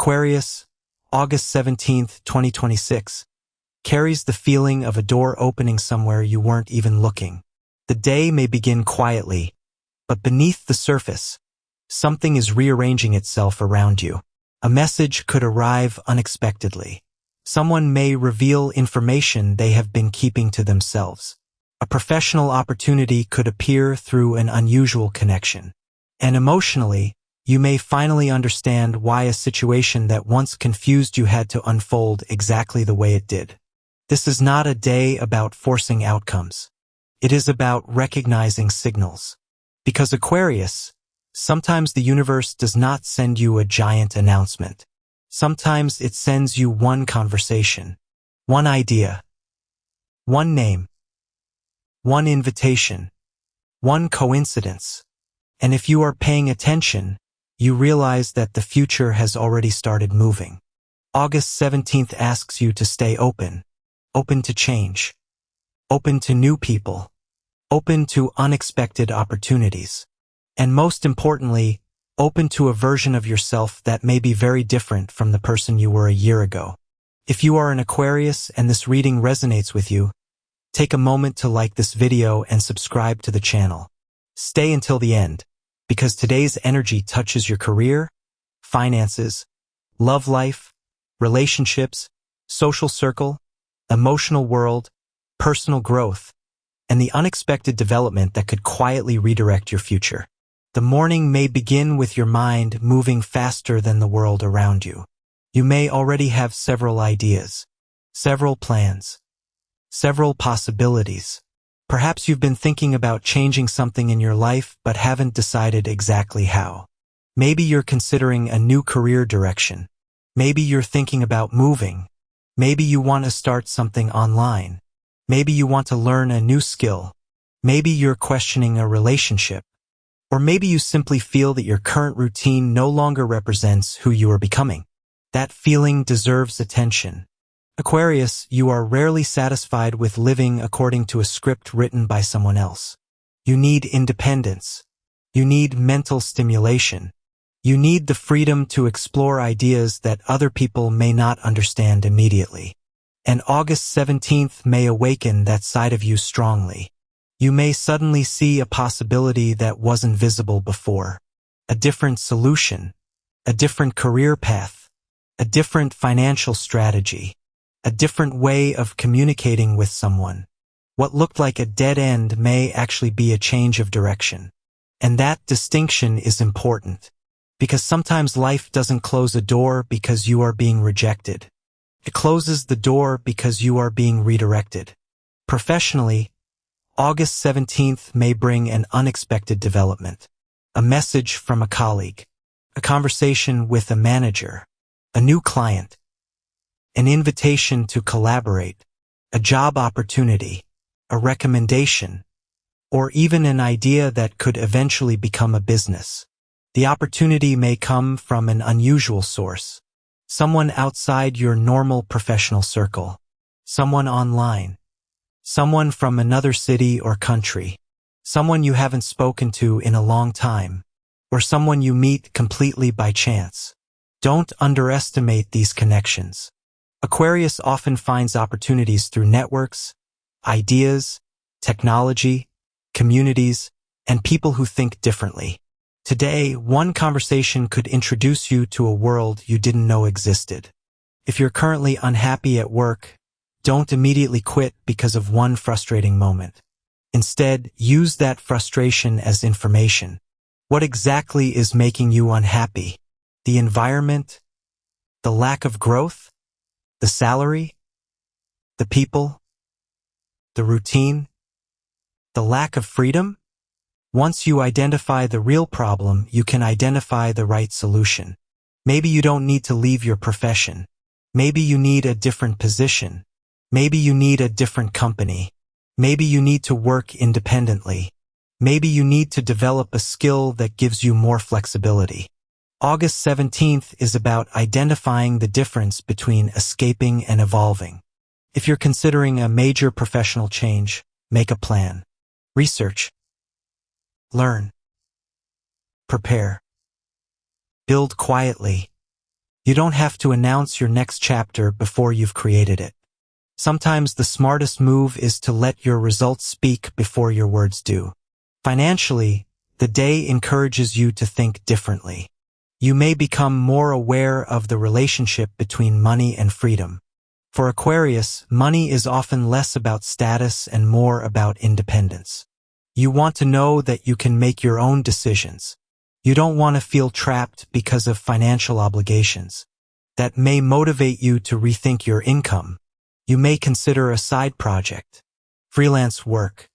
Aquarius, August 17th, 2026, carries the feeling of a door opening somewhere you weren't even looking. The day may begin quietly, but beneath the surface, something is rearranging itself around you. A message could arrive unexpectedly. Someone may reveal information they have been keeping to themselves. A professional opportunity could appear through an unusual connection. And emotionally, you may finally understand why a situation that once confused you had to unfold exactly the way it did. This is not a day about forcing outcomes. It is about recognizing signals. Because Aquarius, sometimes the universe does not send you a giant announcement. Sometimes it sends you one conversation, one idea, one name, one invitation, one coincidence. And if you are paying attention, you realize that the future has already started moving. August 17th asks you to stay open, open to change, open to new people, open to unexpected opportunities, and most importantly, open to a version of yourself that may be very different from the person you were a year ago. If you are an Aquarius and this reading resonates with you, take a moment to like this video and subscribe to the channel. Stay until the end, because today's energy touches your career, finances, love life, relationships, social circle, emotional world, personal growth, and the unexpected development that could quietly redirect your future. The morning may begin with your mind moving faster than the world around you. You may already have several ideas, several plans, several possibilities. Perhaps you've been thinking about changing something in your life but haven't decided exactly how. Maybe you're considering a new career direction. Maybe you're thinking about moving. Maybe you want to start something online. Maybe you want to learn a new skill. Maybe you're questioning a relationship. Or maybe you simply feel that your current routine no longer represents who you are becoming. That feeling deserves attention. Aquarius, you are rarely satisfied with living according to a script written by someone else. You need independence. You need mental stimulation. You need the freedom to explore ideas that other people may not understand immediately. And August 17th may awaken that side of you strongly. You may suddenly see a possibility that wasn't visible before. A different solution, a different career path, a different financial strategy, a different way of communicating with someone. What looked like a dead end may actually be a change of direction. And that distinction is important, because sometimes life doesn't close a door because you are being rejected. It closes the door because you are being redirected. Professionally, August 17th may bring an unexpected development. A message from a colleague, a conversation with a manager, a new client, an invitation to collaborate, a job opportunity, a recommendation, or even an idea that could eventually become a business. The opportunity may come from an unusual source, someone outside your normal professional circle, someone online, someone from another city or country, someone you haven't spoken to in a long time, or someone you meet completely by chance. Don't underestimate these connections. Aquarius often finds opportunities through networks, ideas, technology, communities, and people who think differently. Today, one conversation could introduce you to a world you didn't know existed. If you're currently unhappy at work, don't immediately quit because of one frustrating moment. Instead, use that frustration as information. What exactly is making you unhappy? The environment? The lack of growth? The salary? The people? The routine? The lack of freedom? Once you identify the real problem, you can identify the right solution. Maybe you don't need to leave your profession. Maybe you need a different position. Maybe you need a different company. Maybe you need to work independently. Maybe you need to develop a skill that gives you more flexibility. August 17th is about identifying the difference between escaping and evolving. If you're considering a major professional change, make a plan. Research. Learn. Prepare. Build quietly. You don't have to announce your next chapter before you've created it. Sometimes the smartest move is to let your results speak before your words do. Financially, the day encourages you to think differently. You may become more aware of the relationship between money and freedom. For Aquarius, money is often less about status and more about independence. You want to know that you can make your own decisions. You don't want to feel trapped because of financial obligations. That may motivate you to rethink your income. You may consider a side project, freelance work,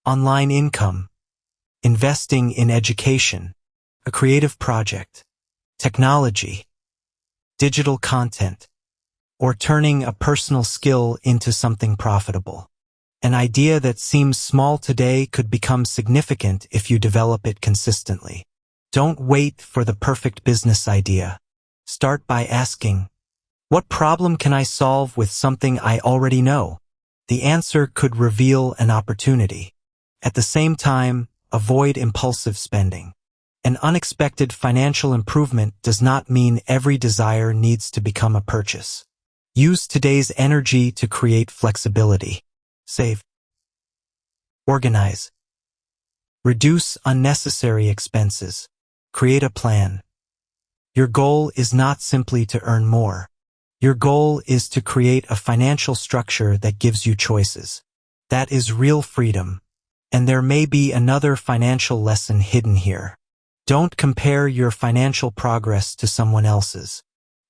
online income, investing in education, a creative project, technology, digital content, or turning a personal skill into something profitable. An idea that seems small today could become significant if you develop it consistently. Don't wait for the perfect business idea. Start by asking, what problem can I solve with something I already know? The answer could reveal an opportunity. At the same time, avoid impulsive spending. An unexpected financial improvement does not mean every desire needs to become a purchase. Use today's energy to create flexibility. Save. Organize. Reduce unnecessary expenses. Create a plan. Your goal is not simply to earn more. Your goal is to create a financial structure that gives you choices. That is real freedom. And there may be another financial lesson hidden here. Don't compare your financial progress to someone else's.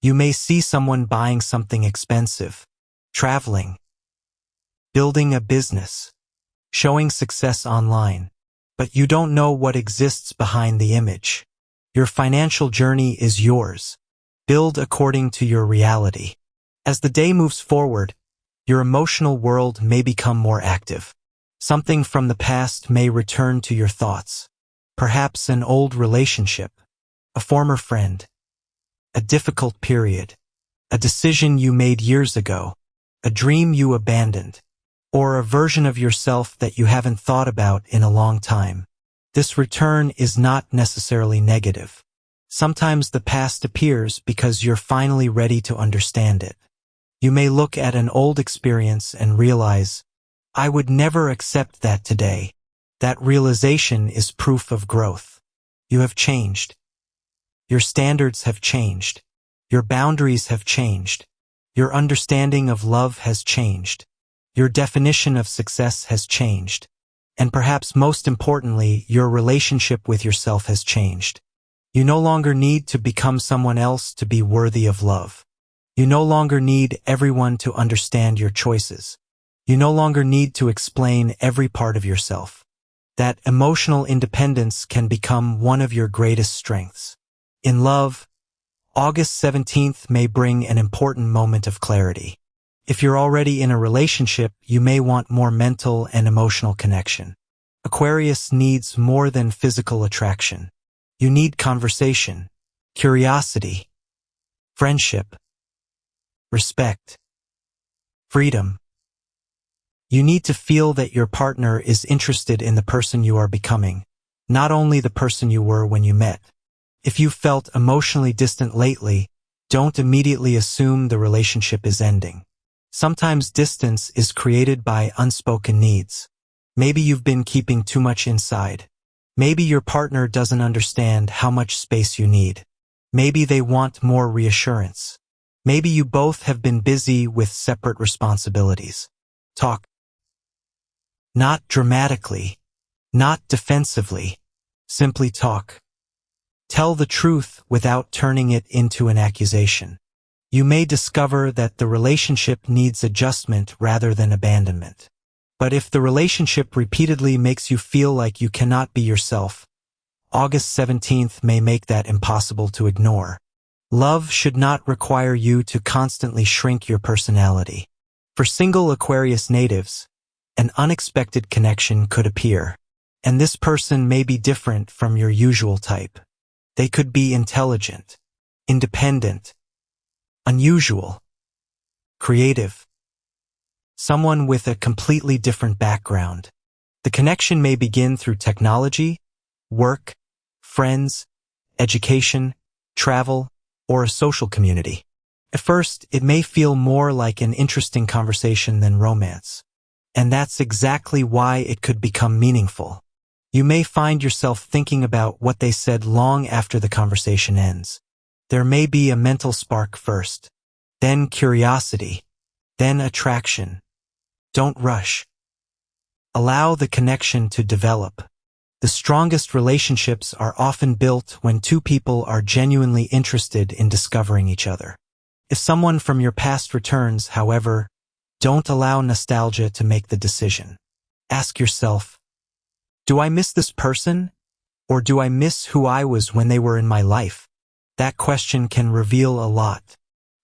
You may see someone buying something expensive, traveling, building a business, showing success online, but you don't know what exists behind the image. Your financial journey is yours. Build according to your reality. As the day moves forward, your emotional world may become more active. Something from the past may return to your thoughts. Perhaps an old relationship, a former friend, a difficult period, a decision you made years ago, a dream you abandoned, or a version of yourself that you haven't thought about in a long time. This return is not necessarily negative. Sometimes the past appears because you're finally ready to understand it. You may look at an old experience and realize, I would never accept that today. That realization is proof of growth. You have changed. Your standards have changed. Your boundaries have changed. Your understanding of love has changed. Your definition of success has changed. And perhaps most importantly, your relationship with yourself has changed. You no longer need to become someone else to be worthy of love. You no longer need everyone to understand your choices. You no longer need to explain every part of yourself. That emotional independence can become one of your greatest strengths. In love, August 17th may bring an important moment of clarity. If you're already in a relationship, you may want more mental and emotional connection. Aquarius needs more than physical attraction. You need conversation, curiosity, friendship, respect, freedom. You need to feel that your partner is interested in the person you are becoming, not only the person you were when you met. If you felt emotionally distant lately, don't immediately assume the relationship is ending. Sometimes distance is created by unspoken needs. Maybe you've been keeping too much inside. Maybe your partner doesn't understand how much space you need. Maybe they want more reassurance. Maybe you both have been busy with separate responsibilities. Talk. Not dramatically, not defensively. Simply talk. Tell the truth without turning it into an accusation. You may discover that the relationship needs adjustment rather than abandonment. But if the relationship repeatedly makes you feel like you cannot be yourself, August 17th may make that impossible to ignore. Love should not require you to constantly shrink your personality. For single Aquarius natives, an unexpected connection could appear, and this person may be different from your usual type. They could be intelligent, independent, unusual, creative, someone with a completely different background. The connection may begin through technology, work, friends, education, travel, or a social community. At first, it may feel more like an interesting conversation than romance. And that's exactly why it could become meaningful. You may find yourself thinking about what they said long after the conversation ends. There may be a mental spark first, then curiosity, then attraction. Don't rush. Allow the connection to develop. The strongest relationships are often built when two people are genuinely interested in discovering each other. If someone from your past returns, however, don't allow nostalgia to make the decision. Ask yourself, do I miss this person? Or do I miss who I was when they were in my life? That question can reveal a lot.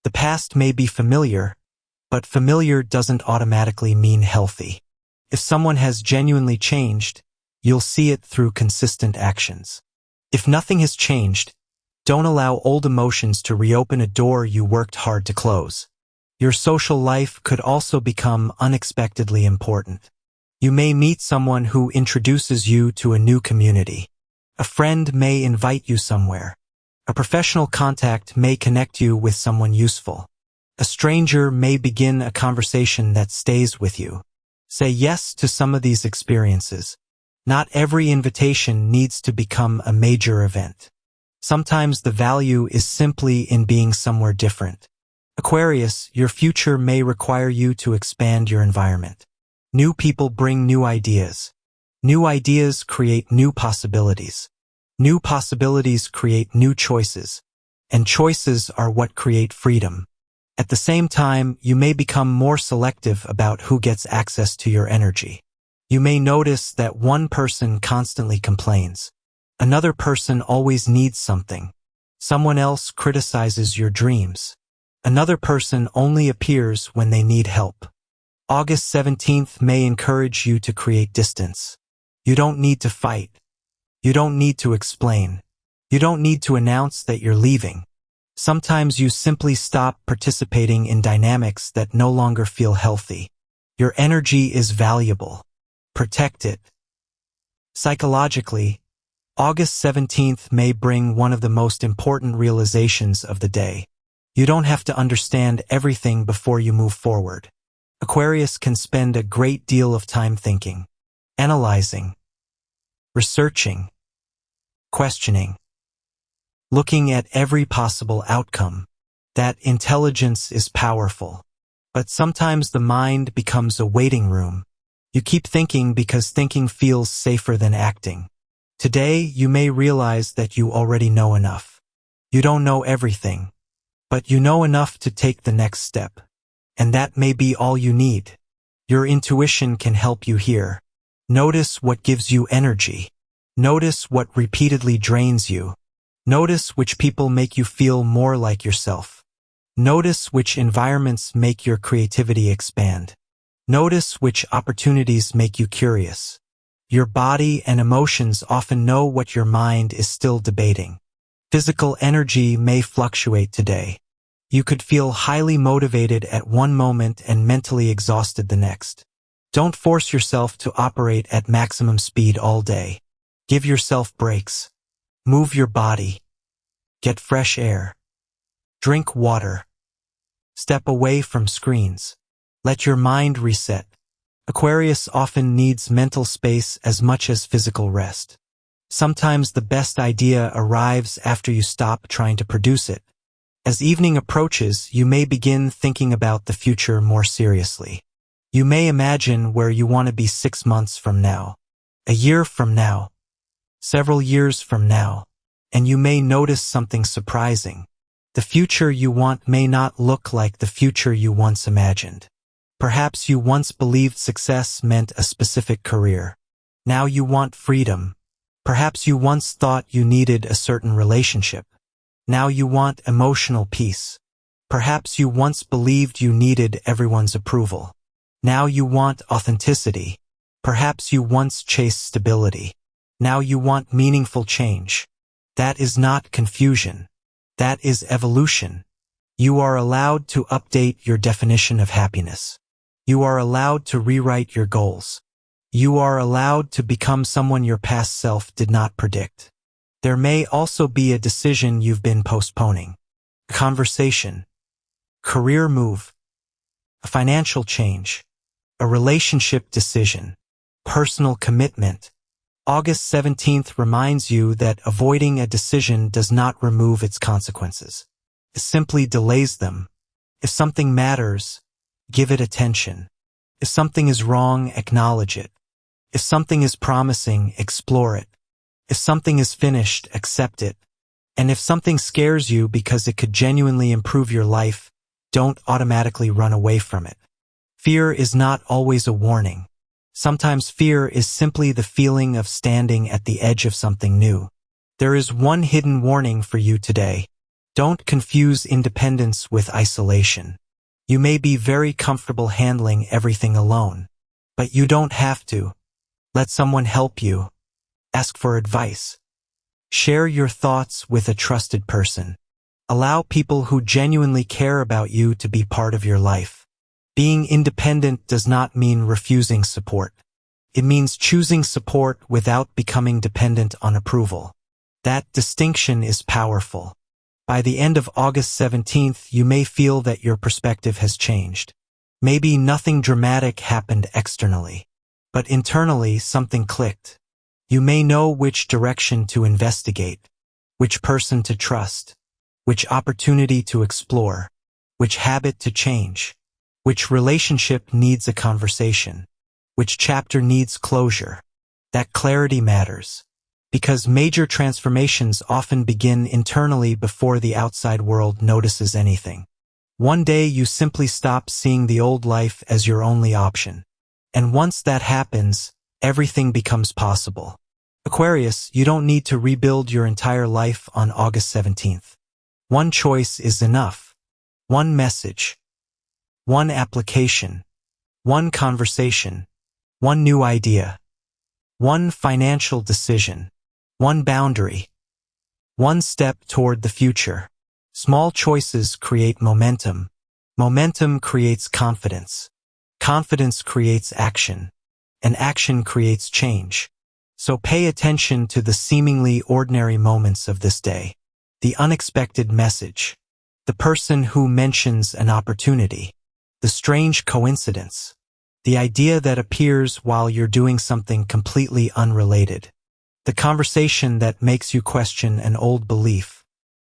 The past may be familiar, but familiar doesn't automatically mean healthy. If someone has genuinely changed, you'll see it through consistent actions. If nothing has changed, don't allow old emotions to reopen a door you worked hard to close. Your social life could also become unexpectedly important. You may meet someone who introduces you to a new community. A friend may invite you somewhere. A professional contact may connect you with someone useful. A stranger may begin a conversation that stays with you. Say yes to some of these experiences. Not every invitation needs to become a major event. Sometimes the value is simply in being somewhere different. Aquarius, your future may require you to expand your environment. New people bring new ideas. New ideas create new possibilities. New possibilities create new choices. And choices are what create freedom. At the same time, you may become more selective about who gets access to your energy. You may notice that one person constantly complains. Another person always needs something. Someone else criticizes your dreams. Another person only appears when they need help. August 17th may encourage you to create distance. You don't need to fight. You don't need to explain. You don't need to announce that you're leaving. Sometimes you simply stop participating in dynamics that no longer feel healthy. Your energy is valuable. Protect it. Psychologically, August 17th may bring one of the most important realizations of the day. You don't have to understand everything before you move forward. Aquarius can spend a great deal of time thinking, analyzing, researching, questioning, looking at every possible outcome. That intelligence is powerful. But sometimes the mind becomes a waiting room. You keep thinking because thinking feels safer than acting. Today, you may realize that you already know enough. You don't know everything, but you know enough to take the next step. And that may be all you need. Your intuition can help you here. Notice what gives you energy. Notice what repeatedly drains you. Notice which people make you feel more like yourself. Notice which environments make your creativity expand. Notice which opportunities make you curious. Your body and emotions often know what your mind is still debating. Physical energy may fluctuate today. You could feel highly motivated at one moment and mentally exhausted the next. Don't force yourself to operate at maximum speed all day. Give yourself breaks. Move your body. Get fresh air. Drink water. Step away from screens. Let your mind reset. Aquarius often needs mental space as much as physical rest. Sometimes the best idea arrives after you stop trying to produce it. As evening approaches, you may begin thinking about the future more seriously. You may imagine where you want to be 6 months from now, a year from now, several years from now, and you may notice something surprising. The future you want may not look like the future you once imagined. Perhaps you once believed success meant a specific career. Now you want freedom. Perhaps you once thought you needed a certain relationship. Now you want emotional peace. Perhaps you once believed you needed everyone's approval. Now you want authenticity. Perhaps you once chased stability. Now you want meaningful change. That is not confusion. That is evolution. You are allowed to update your definition of happiness. You are allowed to rewrite your goals. You are allowed to become someone your past self did not predict. There may also be a decision you've been postponing. a conversation, career move, a financial change, a relationship decision, personal commitment. August 17th reminds you that avoiding a decision does not remove its consequences. It simply delays them. If something matters, give it attention. If something is wrong, acknowledge it. If something is promising, explore it. If something is finished, accept it. And if something scares you because it could genuinely improve your life, don't automatically run away from it. Fear is not always a warning. Sometimes fear is simply the feeling of standing at the edge of something new. There is one hidden warning for you today. Don't confuse independence with isolation. You may be very comfortable handling everything alone, but you don't have to. Let someone help you. Ask for advice. Share your thoughts with a trusted person. Allow people who genuinely care about you to be part of your life. Being independent does not mean refusing support. It means choosing support without becoming dependent on approval. That distinction is powerful. By the end of August 17th, you may feel that your perspective has changed. Maybe nothing dramatic happened externally, but internally something clicked. You may know which direction to investigate, which person to trust, which opportunity to explore, which habit to change, which relationship needs a conversation, which chapter needs closure. That clarity matters, because major transformations often begin internally before the outside world notices anything. One day you simply stop seeing the old life as your only option. And once that happens, everything becomes possible. Aquarius, you don't need to rebuild your entire life on August 17th. One choice is enough. One message. One application. One conversation. One new idea. One financial decision. One boundary. One step toward the future. Small choices create momentum. Momentum creates confidence. Confidence creates action. And action creates change. So pay attention to the seemingly ordinary moments of this day. The unexpected message. The person who mentions an opportunity. The strange coincidence. The idea that appears while you're doing something completely unrelated. The conversation that makes you question an old belief.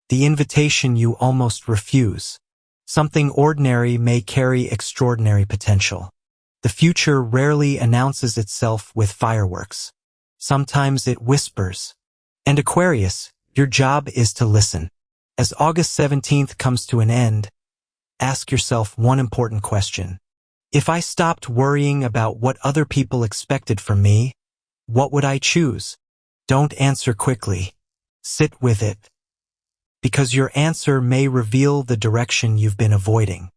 The invitation you almost refuse. Something ordinary may carry extraordinary potential. The future rarely announces itself with fireworks. Sometimes it whispers. And Aquarius, your job is to listen. As August 17th comes to an end, ask yourself one important question. If I stopped worrying about what other people expected from me, what would I choose? Don't answer quickly. Sit with it. Because your answer may reveal the direction you've been avoiding.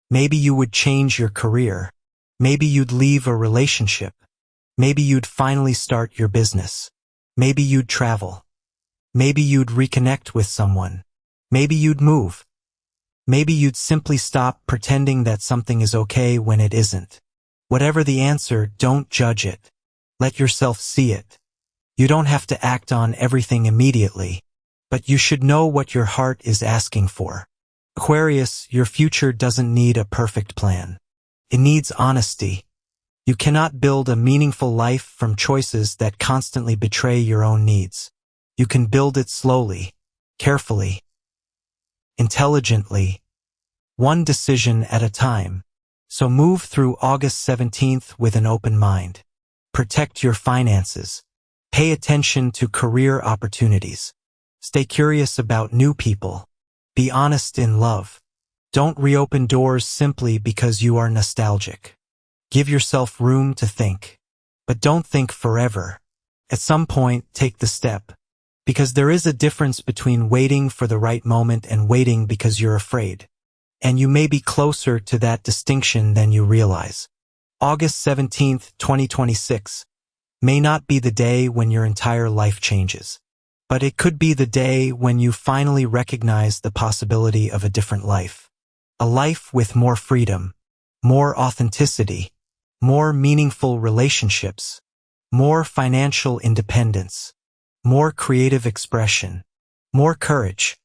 Maybe you would change your career. Maybe you'd leave a relationship. Maybe you'd finally start your business. Maybe you'd travel. Maybe you'd reconnect with someone. Maybe you'd move. Maybe you'd simply stop pretending that something is okay when it isn't. Whatever the answer, don't judge it. Let yourself see it. You don't have to act on everything immediately, but you should know what your heart is asking for. Aquarius, your future doesn't need a perfect plan. It needs honesty. You cannot build a meaningful life from choices that constantly betray your own needs. You can build it slowly, carefully, intelligently, one decision at a time. So move through August 17th with an open mind. Protect your finances. Pay attention to career opportunities. Stay curious about new people. Be honest in love. Don't reopen doors simply because you are nostalgic. Give yourself room to think. But don't think forever. At some point, take the step. Because there is a difference between waiting for the right moment and waiting because you're afraid. And you may be closer to that distinction than you realize. August 17th, 2026 may not be the day when your entire life changes. But it could be the day when you finally recognize the possibility of a different life. A life with more freedom, more authenticity, more meaningful relationships, more financial independence, more creative expression, more courage.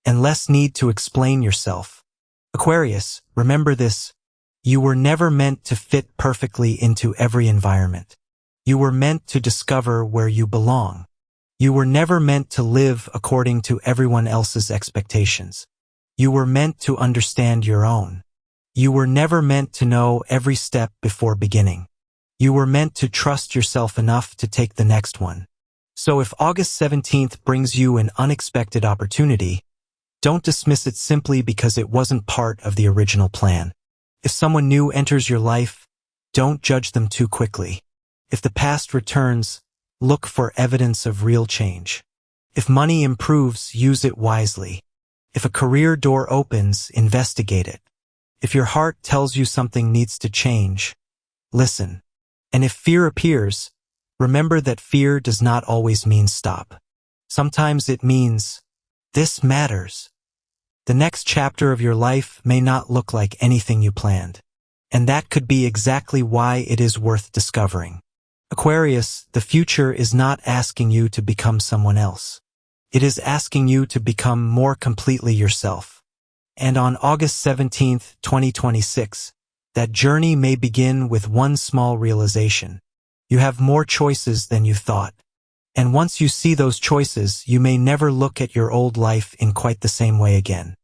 and less need to explain yourself. Aquarius, remember this: you were never meant to fit perfectly into every environment. You were meant to discover where you belong. You were never meant to live according to everyone else's expectations. You were meant to understand your own. You were never meant to know every step before beginning. You were meant to trust yourself enough to take the next one. So if August 17th brings you an unexpected opportunity, don't dismiss it simply because it wasn't part of the original plan. If someone new enters your life, don't judge them too quickly. If the past returns, look for evidence of real change. If money improves, use it wisely. If a career door opens, investigate it. If your heart tells you something needs to change, listen. And if fear appears, remember that fear does not always mean stop. Sometimes it means, this matters. The next chapter of your life may not look like anything you planned. And that could be exactly why it is worth discovering. Aquarius, the future is not asking you to become someone else. It is asking you to become more completely yourself. And on August 17th, 2026, that journey may begin with one small realization. You have more choices than you thought. And once you see those choices, you may never look at your old life in quite the same way again.